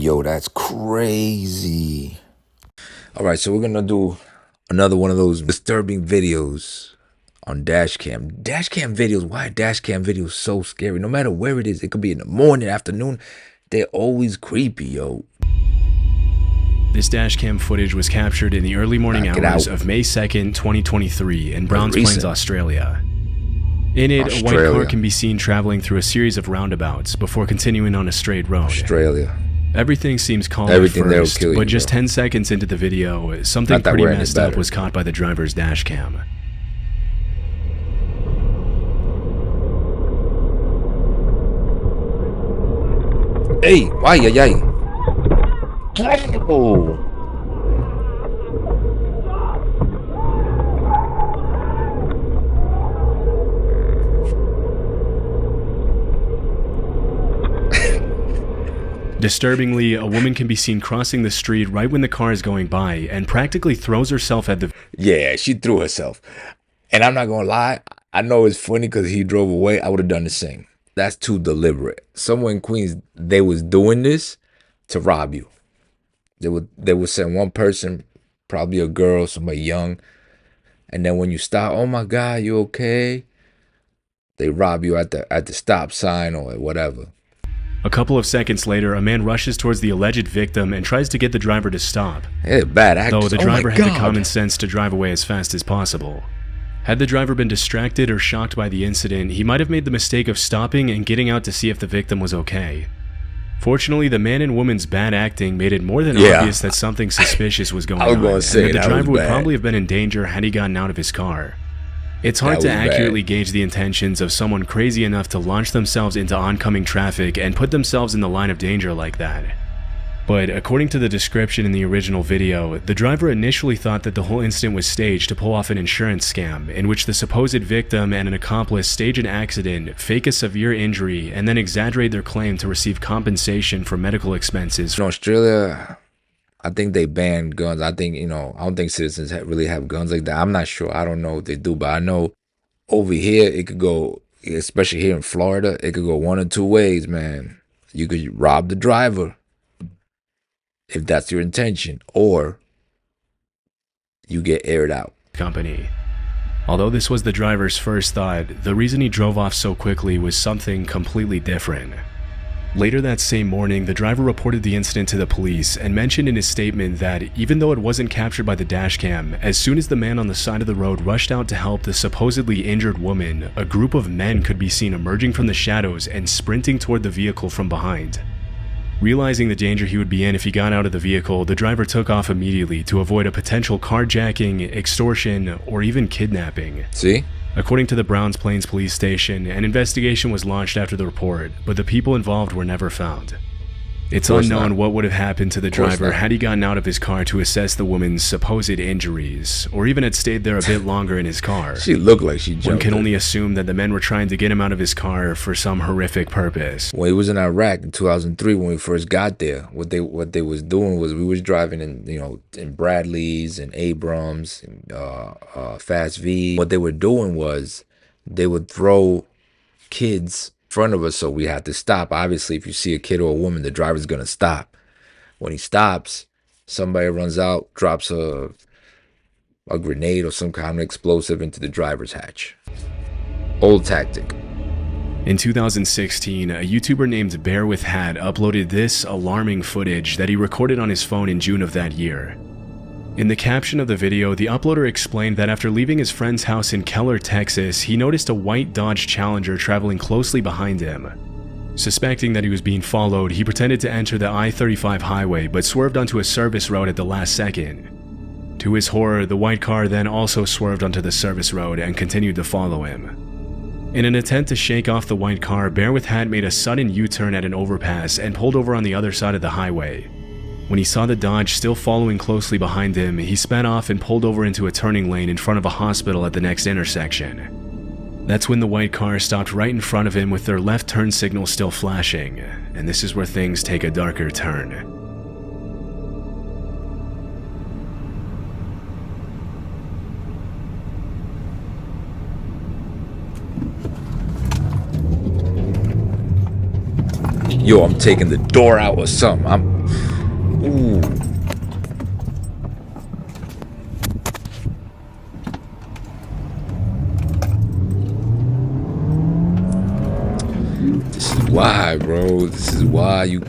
Yo, that's crazy. All right, so we're gonna do another one of those disturbing videos on dash cam. Dash cam videos, why are dash cam videos so scary? No matter where it is, it could be in the morning, afternoon, they're always creepy, yo. This dash cam footage was captured in the early morning hours of May 2nd, 2023 in Browns Plains, Australia. In it, a white car can be seen traveling through a series of roundabouts before continuing on a straight road. Everything seems calm at first, but just 10 seconds into the video, something pretty messed up was caught by the driver's dash cam. Hey, ay. Oh. Disturbingly, a woman can be seen crossing the street right when the car is going by and practically throws herself at the... Yeah, she threw herself. And I'm not gonna lie, I know it's funny because he drove away. I would have done the same. That's too deliberate. Somewhere in Queens, they was doing this to rob you. They would send one person, probably a girl, somebody young, and then when you stop, oh my God, you okay? They rob you at the stop sign or whatever. A couple of seconds later, a man rushes towards the alleged victim and tries to get the driver to stop. Hey, bad actors. Though the driver had the common sense to drive away as fast as possible. Had the driver been distracted or shocked by the incident, he might have made the mistake of stopping and getting out to see if the victim was okay. Fortunately, the man and woman's bad acting made it more than obvious that something suspicious was going on, and that the driver would probably have been in danger had he gotten out of his car. It's hard to accurately gauge the intentions of someone crazy enough to launch themselves into oncoming traffic and put themselves in the line of danger like that. But according to the description in the original video, the driver initially thought that the whole incident was staged to pull off an insurance scam in which the supposed victim and an accomplice stage an accident, fake a severe injury, and then exaggerate their claim to receive compensation for medical expenses. In Australia, I think they banned guns. I think, I don't think citizens really have guns like that. I'm not sure. I don't know what they do, but I know over here it could go, especially here in Florida, it could go one or two ways, man. You could rob the driver if that's your intention, or you get aired out. Although this was the driver's first thought, the reason he drove off so quickly was something completely different. Later that same morning, the driver reported the incident to the police and mentioned in his statement that even though it wasn't captured by the dash cam, as soon as the man on the side of the road rushed out to help the supposedly injured woman, a group of men could be seen emerging from the shadows and sprinting toward the vehicle from behind. Realizing the danger he would be in if he got out of the vehicle, the driver took off immediately to avoid a potential carjacking, extortion, or even kidnapping. See? According to the Browns Plains police station, an investigation was launched after the report, but the people involved were never found. It's unknown what would have happened to the driver had he gotten out of his car to assess the woman's supposed injuries, or even had stayed there a bit longer in his car. She looked like she jumped. One can only assume that the men were trying to get him out of his car for some horrific purpose. When he was in Iraq in 2003, when we first got there, what they was doing was we was driving in in Bradleys and Abrams and Fast V. What they were doing was they would throw kids front of us, so we had to stop. Obviously, if you see a kid or a woman, the driver's gonna stop. When he stops, somebody runs out, drops a grenade or some kind of explosive into the driver's hatch. Old tactic. In 2016, a YouTuber named Bear with Hat uploaded this alarming footage that he recorded on his phone in June of that year. In the caption of the video, the uploader explained that after leaving his friend's house in Keller, Texas, he noticed a white Dodge Challenger traveling closely behind him. Suspecting that he was being followed, he pretended to enter the I-35 highway but swerved onto a service road at the last second. To his horror, the white car then also swerved onto the service road and continued to follow him. In an attempt to shake off the white car, Bear with Hat made a sudden U-turn at an overpass and pulled over on the other side of the highway. When he saw the Dodge still following closely behind him, he sped off and pulled over into a turning lane in front of a hospital at the next intersection. That's when the white car stopped right in front of him with their left turn signal still flashing, and this is where things take a darker turn. Yo, I'm taking the door out or something. Ooh. This is why, bro. This is why you.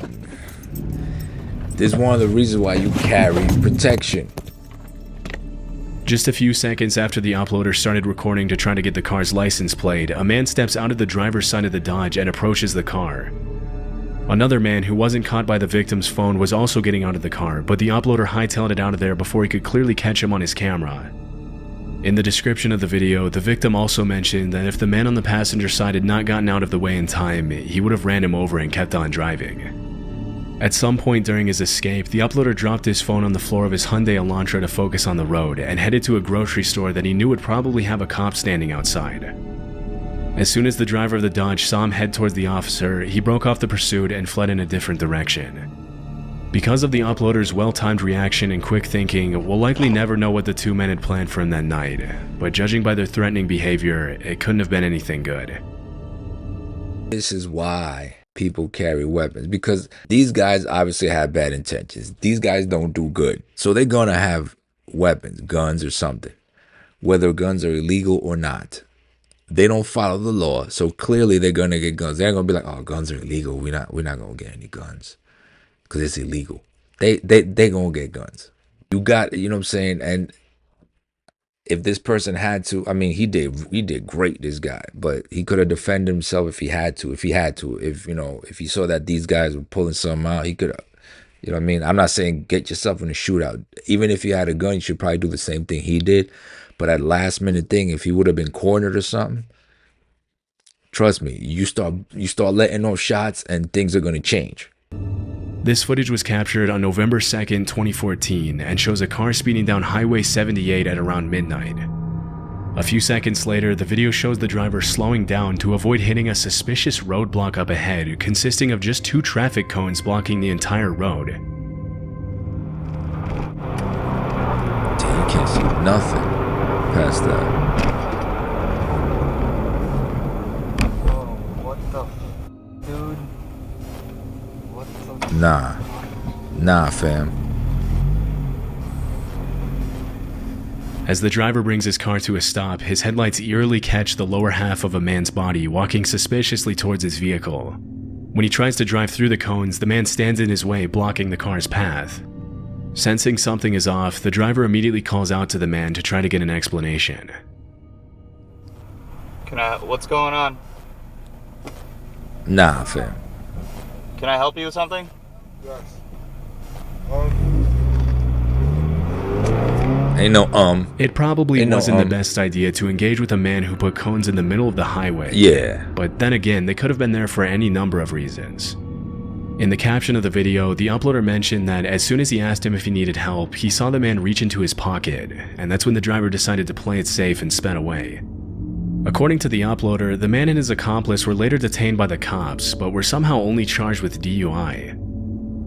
This is one of the reasons why you carry protection. Just a few seconds after the uploader started recording to try to get the car's license plate, a man steps out of the driver's side of the Dodge and approaches the car. Another man who wasn't caught by the victim's phone was also getting out of the car, but the uploader hightailed it out of there before he could clearly catch him on his camera. In the description of the video, the victim also mentioned that if the man on the passenger side had not gotten out of the way in time, he would have ran him over and kept on driving. At some point during his escape, the uploader dropped his phone on the floor of his Hyundai Elantra to focus on the road and headed to a grocery store that he knew would probably have a cop standing outside. As soon as the driver of the Dodge saw him head towards the officer, he broke off the pursuit and fled in a different direction. Because of the uploader's well-timed reaction and quick thinking, we'll likely never know what the two men had planned for him that night, but judging by their threatening behavior, it couldn't have been anything good. This is why people carry weapons, because these guys obviously have bad intentions. These guys don't do good. So they're gonna have weapons, guns or something, whether guns are illegal or not. They don't follow the law, so clearly they're gonna get guns. They're gonna be like, "Oh, guns are illegal. We're not gonna get any guns because it's illegal." They gonna get guns. You got, you know what I'm saying? And if this person had to, I mean, he did great, this guy, but he could have defended himself if he had to. If if he saw that these guys were pulling something out, he could have. You know what I mean? I'm not saying get yourself in a shootout. Even if you had a gun, you should probably do the same thing he did. But at last minute thing, if he would have been cornered or something, trust me, you start letting those shots and things are gonna change. This footage was captured on November 2nd, 2014, and shows a car speeding down Highway 78 at around midnight. A few seconds later, the video shows the driver slowing down to avoid hitting a suspicious roadblock up ahead, consisting of just 2 traffic cones blocking the entire road. Damn, you can't see nothing past that. Nah, fam. As the driver brings his car to a stop, his headlights eerily catch the lower half of a man's body walking suspiciously towards his vehicle. When he tries to drive through the cones, the man stands in his way, blocking the car's path. Sensing something is off, the driver immediately calls out to the man to try to get an explanation. What's going on? Nah, fam. Can I help you with something? Yes. Ain't no It probably Ain't no, wasn't the best idea to engage with a man who put cones in the middle of the highway. Yeah. But then again, they could have been there for any number of reasons. In the caption of the video, the uploader mentioned that as soon as he asked him if he needed help, he saw the man reach into his pocket, and that's when the driver decided to play it safe and sped away. According to the uploader, the man and his accomplice were later detained by the cops, but were somehow only charged with DUI.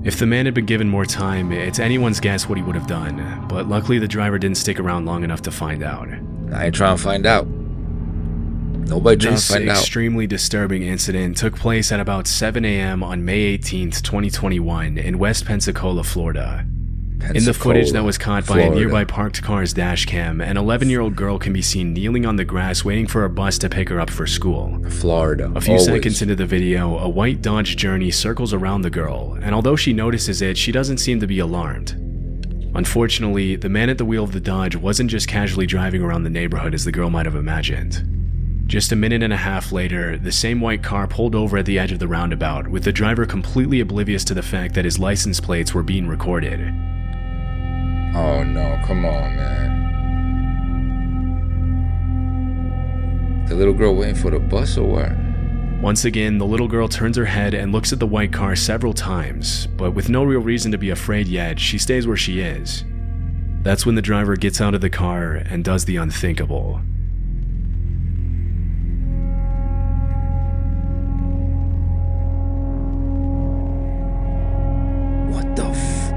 If the man had been given more time, it's anyone's guess what he would have done, but luckily the driver didn't stick around long enough to find out. I ain't trying to find out. Nobody trying to find out. This extremely disturbing incident took place at about 7 a.m. on May 18th, 2021 in West Pensacola, Florida. In the footage that was caught by a nearby parked car's dash cam, an 11-year-old girl can be seen kneeling on the grass waiting for a bus to pick her up for school. Florida. A few seconds into the video, a white Dodge Journey circles around the girl, and although she notices it, she doesn't seem to be alarmed. Unfortunately, the man at the wheel of the Dodge wasn't just casually driving around the neighborhood as the girl might have imagined. Just a minute and a half later, the same white car pulled over at the edge of the roundabout, with the driver completely oblivious to the fact that his license plates were being recorded. Oh no, come on, man. The little girl waiting for the bus or what? Once again, the little girl turns her head and looks at the white car several times, but with no real reason to be afraid yet, she stays where she is. That's when the driver gets out of the car and does the unthinkable. What the fuck?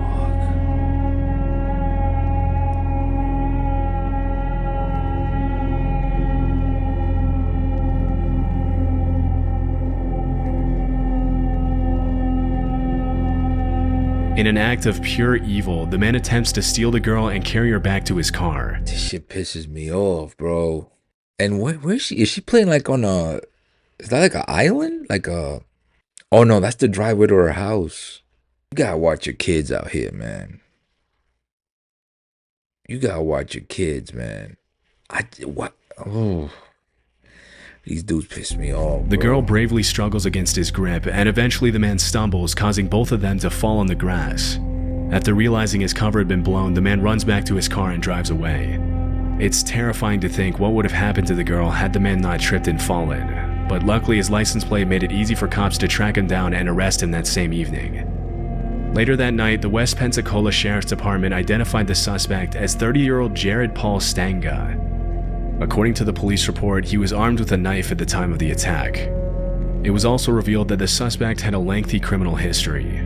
In an act of pure evil, the man attempts to steal the girl and carry her back to his car. This shit pisses me off, bro. And where is she? Is she playing like on a? Is that like an island? Like a? Oh no, that's the driveway to her house. You gotta watch your kids out here, man. You gotta watch your kids, man. What? Oh, these dudes piss me off. The bro. girl bravely struggles against his grip, and eventually the man stumbles, causing both of them to fall on the grass. After realizing his cover had been blown, the man runs back to his car and drives away. It's terrifying to think what would have happened to the girl had the man not tripped and fallen, but luckily his license plate made it easy for cops to track him down and arrest him that same evening. Later that night, the West Pensacola Sheriff's Department identified the suspect as 30-year-old Jared Paul Stanga. According to the police report, he was armed with a knife at the time of the attack. It was also revealed that the suspect had a lengthy criminal history.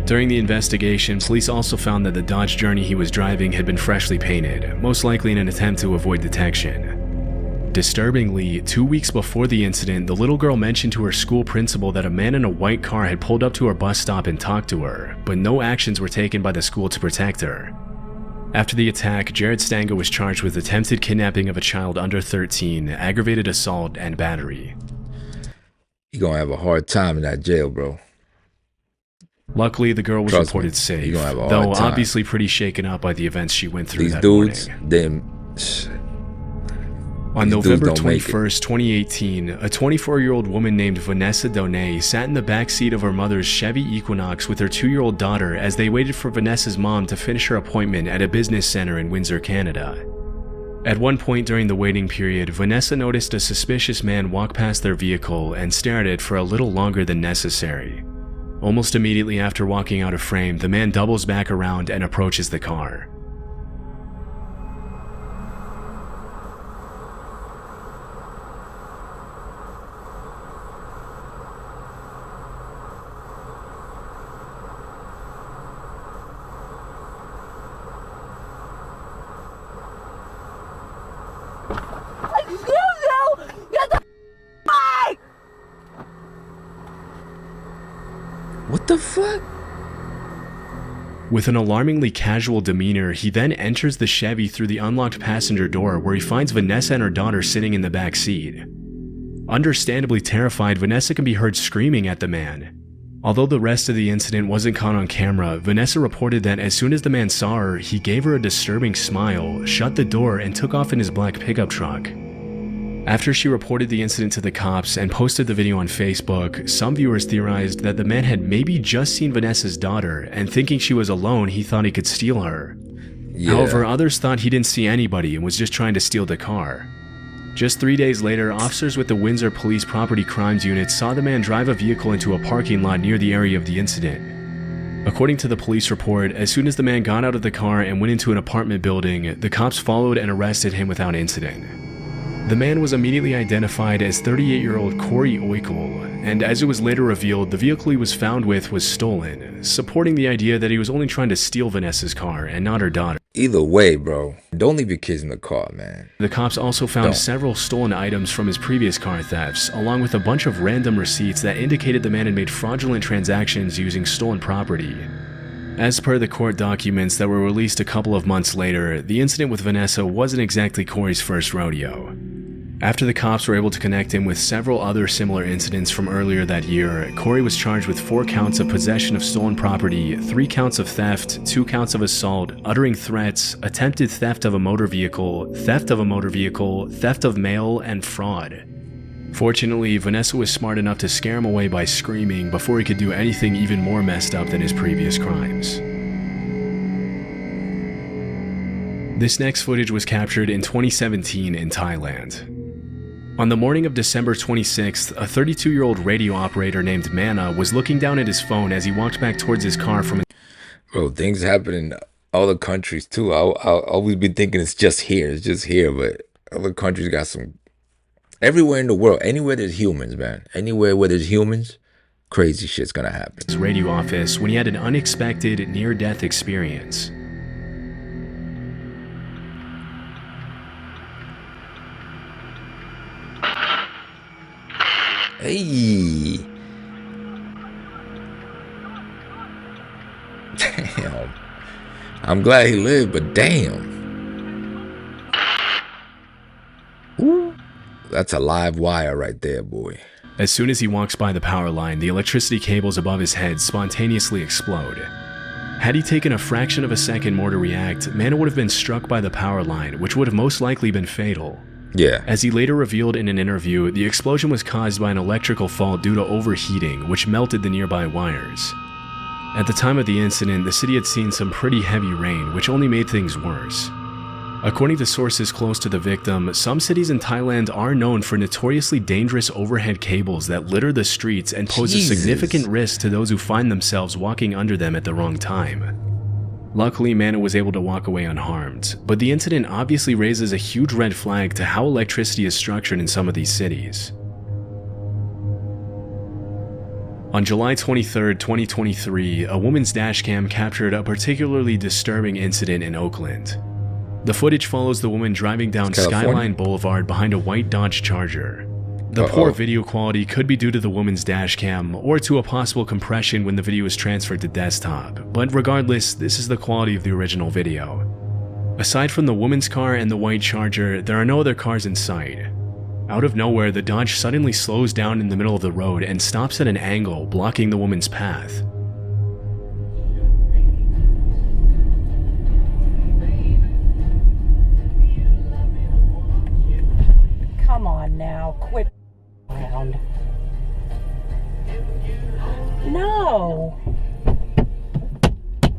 During the investigation, police also found that the Dodge Journey he was driving had been freshly painted, most likely in an attempt to avoid detection. Disturbingly, 2 weeks before the incident, the little girl mentioned to her school principal that a man in a white car had pulled up to her bus stop and talked to her, but no actions were taken by the school to protect her. After the attack, Jared Stanga was charged with attempted kidnapping of a child under 13, aggravated assault, and battery. You gonna have a hard time in that jail, bro. Luckily, the girl was Trust reported me, safe, you're gonna have a hard though time. obviously pretty shaken up by the events she went through These that dudes, morning. On these dudes November don't make it. 21st, 2018, a 24-year-old woman named Vanessa Donay sat in the back seat of her mother's Chevy Equinox with her 2-year-old daughter as they waited for Vanessa's mom to finish her appointment at a business center in Windsor, Canada. At one point during the waiting period, Vanessa noticed a suspicious man walk past their vehicle and stare at it for a little longer than necessary. Almost immediately after walking out of frame, the man doubles back around and approaches the car. What the fuck? With an alarmingly casual demeanor, he then enters the Chevy through the unlocked passenger door where he finds Vanessa and her daughter sitting in the back seat. Understandably terrified, Vanessa can be heard screaming at the man. Although the rest of the incident wasn't caught on camera, Vanessa reported that as soon as the man saw her, he gave her a disturbing smile, shut the door, and took off in his black pickup truck. After she reported the incident to the cops and posted the video on Facebook, some viewers theorized that the man had maybe just seen Vanessa's daughter, and thinking she was alone, he thought he could steal her. Yeah. However, others thought he didn't see anybody and was just trying to steal the car. Just 3 days later, officers with the Windsor Police Property Crimes Unit saw the man drive a vehicle into a parking lot near the area of the incident. According to the police report, as soon as the man got out of the car and went into an apartment building, the cops followed and arrested him without incident. The man was immediately identified as 38-year-old Corey Oikel, and as it was later revealed, the vehicle he was found with was stolen, supporting the idea that he was only trying to steal Vanessa's car and not her daughter. Either way, bro, don't leave your kids in the car, man. The cops also found several stolen items from his previous car thefts, along with a bunch of random receipts that indicated the man had made fraudulent transactions using stolen property. As per the court documents that were released a couple of months later, the incident with Vanessa wasn't exactly Corey's first rodeo. After the cops were able to connect him with several other similar incidents from earlier that year, Corey was charged with 4 counts of possession of stolen property, 3 counts of theft, 2 counts of assault, uttering threats, attempted theft of a motor vehicle, theft of mail, and fraud. Fortunately, Vanessa was smart enough to scare him away by screaming before he could do anything even more messed up than his previous crimes. This next footage was captured in 2017 in Thailand. On the morning of December 26th, a 32-year-old radio operator named Mana was looking down at his phone as he walked back towards his car from... Bro, things happen in other countries too. I'll always be thinking it's just here, but other countries got some... Everywhere in the world, anywhere there's humans, man. Anywhere where there's humans, crazy shit's gonna happen. ...his radio office when he had an unexpected near-death experience. Hey. I'm glad he lived, but damn. Ooh, that's a live wire right there, boy. As soon as he walks by the power line, the electricity cables above his head spontaneously explode. Had he taken a fraction of a second more to react, Mano would have been struck by the power line, which would have most likely been fatal. Yeah. As he later revealed in an interview, the explosion was caused by an electrical fault due to overheating, which melted the nearby wires. At the time of the incident, the city had seen some pretty heavy rain, which only made things worse. According to sources close to the victim, some cities in Thailand are known for notoriously dangerous overhead cables that litter the streets and pose a significant risk to those who find themselves walking under them at the wrong time. Luckily, Mano was able to walk away unharmed, but the incident obviously raises a huge red flag to how electricity is structured in some of these cities. On July 23, 2023, a woman's dashcam captured a particularly disturbing incident in Oakland. The footage follows the woman driving down Skyline Boulevard behind a white Dodge Charger. The poor video quality could be due to the woman's dashcam or to a possible compression when the video is transferred to desktop, but regardless, this is the quality of the original video. Aside from the woman's car and the white Charger, there are no other cars in sight. Out of nowhere, the Dodge suddenly slows down in the middle of the road and stops at an angle, blocking the woman's path. Come on now, quit around. No.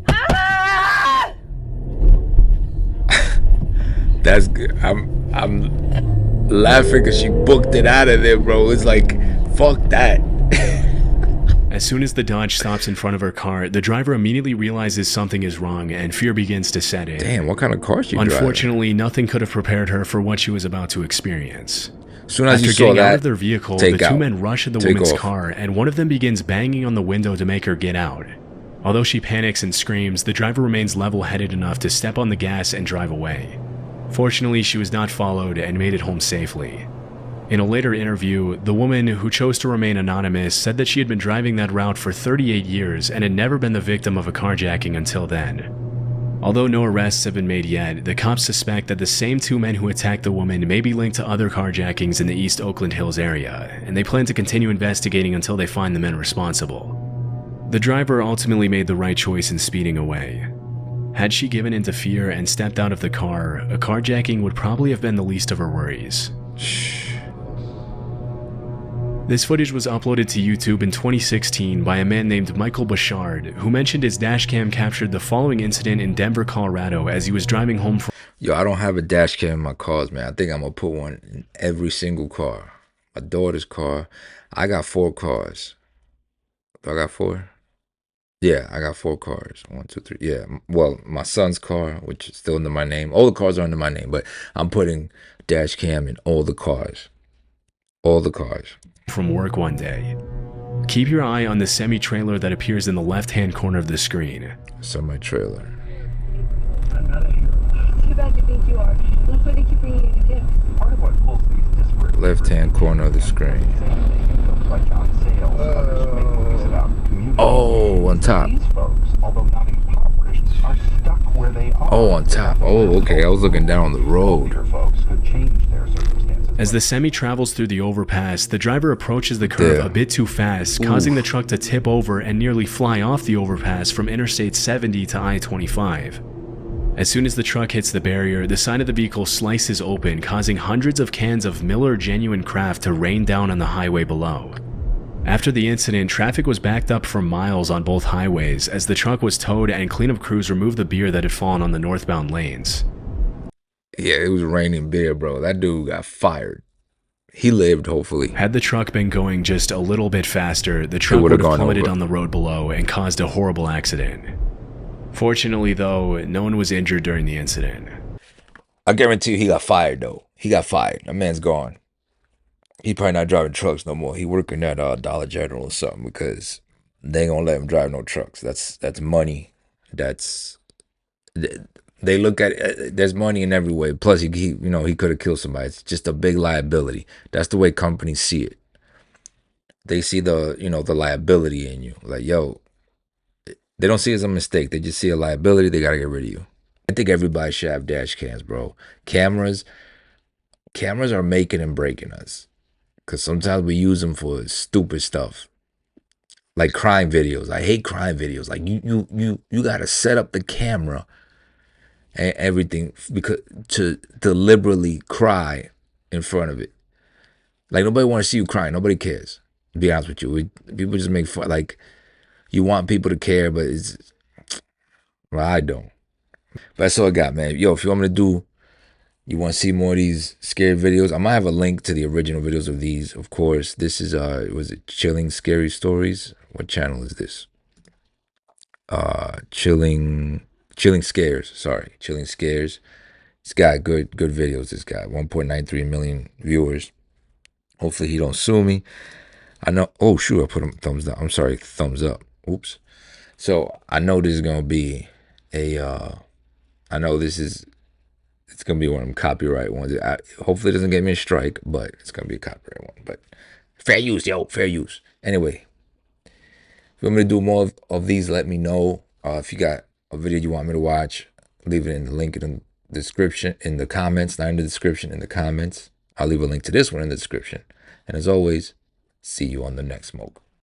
Ah! That's good. I'm laughing because she booked it out of there, bro. It's like, fuck that. As soon as the Dodge stops in front of her car, the driver immediately realizes something is wrong and fear begins to set in. Damn, what kind of car she driving? Unfortunately, nothing could have prepared her for what she was about to experience. As soon as After you saw getting out that, of their vehicle, the two men rush at the woman's off. car, and one of them begins banging on the window to make her get out. Although she panics and screams, the driver remains level-headed enough to step on the gas and drive away. Fortunately, she was not followed and made it home safely. In a later interview, the woman, who chose to remain anonymous, said that she had been driving that route for 38 years and had never been the victim of a carjacking until then. Although no arrests have been made yet, the cops suspect that the same two men who attacked the woman may be linked to other carjackings in the East Oakland Hills area, and they plan to continue investigating until they find the men responsible. The driver ultimately made the right choice in speeding away. Had she given in to fear and stepped out of the car, a carjacking would probably have been the least of her worries. This footage was uploaded to YouTube in 2016 by a man named Michael Bouchard, who mentioned his dashcam captured the following incident in Denver, Colorado as he was driving home from— Yo, I don't have a dash cam in my cars, man. I think I'm gonna put one in every single car. My daughter's car. I got 4 cars. Do I got 4? Yeah, I got 4 cars. 1, 2, 3. Yeah. Well, my son's car, which is still under my name. All the cars are under my name, but I'm putting dash cam in all the cars. All the cars. From work one day. Keep your eye on the semi-trailer that appears in the left-hand corner of the screen. Semi-trailer. Too bad you think you are. That's why they keep bringing you the gifts. Part of what pulls these disparate Left-hand corner of the screen. like John Sayles and others who make movies about community. Oh, on top. These folks, although not impoverished, are stuck where they are. Oh, on top. Oh, okay. I was looking down the road. Folks could change their circumstances. As the semi travels through the overpass, the driver approaches the curve a bit too fast, causing the truck to tip over and nearly fly off the overpass from Interstate 70 to I-25. As soon as the truck hits the barrier, the side of the vehicle slices open, causing hundreds of cans of Miller Genuine Craft to rain down on the highway below. After the incident, traffic was backed up for miles on both highways as the truck was towed and cleanup crews removed the beer that had fallen on the northbound lanes. Yeah, it was raining beer, bro. That dude got fired. He lived, hopefully. Had the truck been going just a little bit faster, the truck would have plummeted on the road below and caused a horrible accident. Fortunately, though, no one was injured during the incident. I guarantee you he got fired, though. He got fired. That man's gone. He probably not driving trucks no more. He working at Dollar General or something because they ain't gonna let him drive no trucks. That's money. They look at it, there's money in every way. Plus, he could have killed somebody. It's just a big liability. That's the way companies see it. They see the liability in you. Like, yo, They don't see it as a mistake. They just see a liability. They gotta get rid of you. I think everybody should have dash cams, bro. Cameras are making and breaking us. Cause sometimes we use them for stupid stuff. Like crime videos. I hate crime videos. Like you gotta set up the camera and everything because to deliberately cry in front of it. Like nobody wants to see you crying. Nobody cares. To be honest with you, people just make fun. Like you want people to care, but well, I don't. But that's all I got, man. Yo, if you want me to do, you want to see more of these scary videos, I might have a link to the original videos of these. Of course, this is was it Chilling Scary Stories? What channel is this? Chilling Scares. Sorry, Chilling Scares. This guy, good videos. This guy, 1.93 million viewers. Hopefully he don't sue me. I know. Oh shoot, I put him thumbs down. I'm sorry, thumbs up. Oops. So I know this is gonna be a. I know it's gonna be one of them copyright ones. Hopefully it doesn't get me a strike, but it's gonna be a copyright one. But fair use, yo, fair use. Anyway, if you want me to do more of these, let me know. If you got a video you want me to watch, leave it in the link in the description, in the comments, not in the description, in the comments. I'll leave a link to this one in the description. And as always, see you on the next smoke.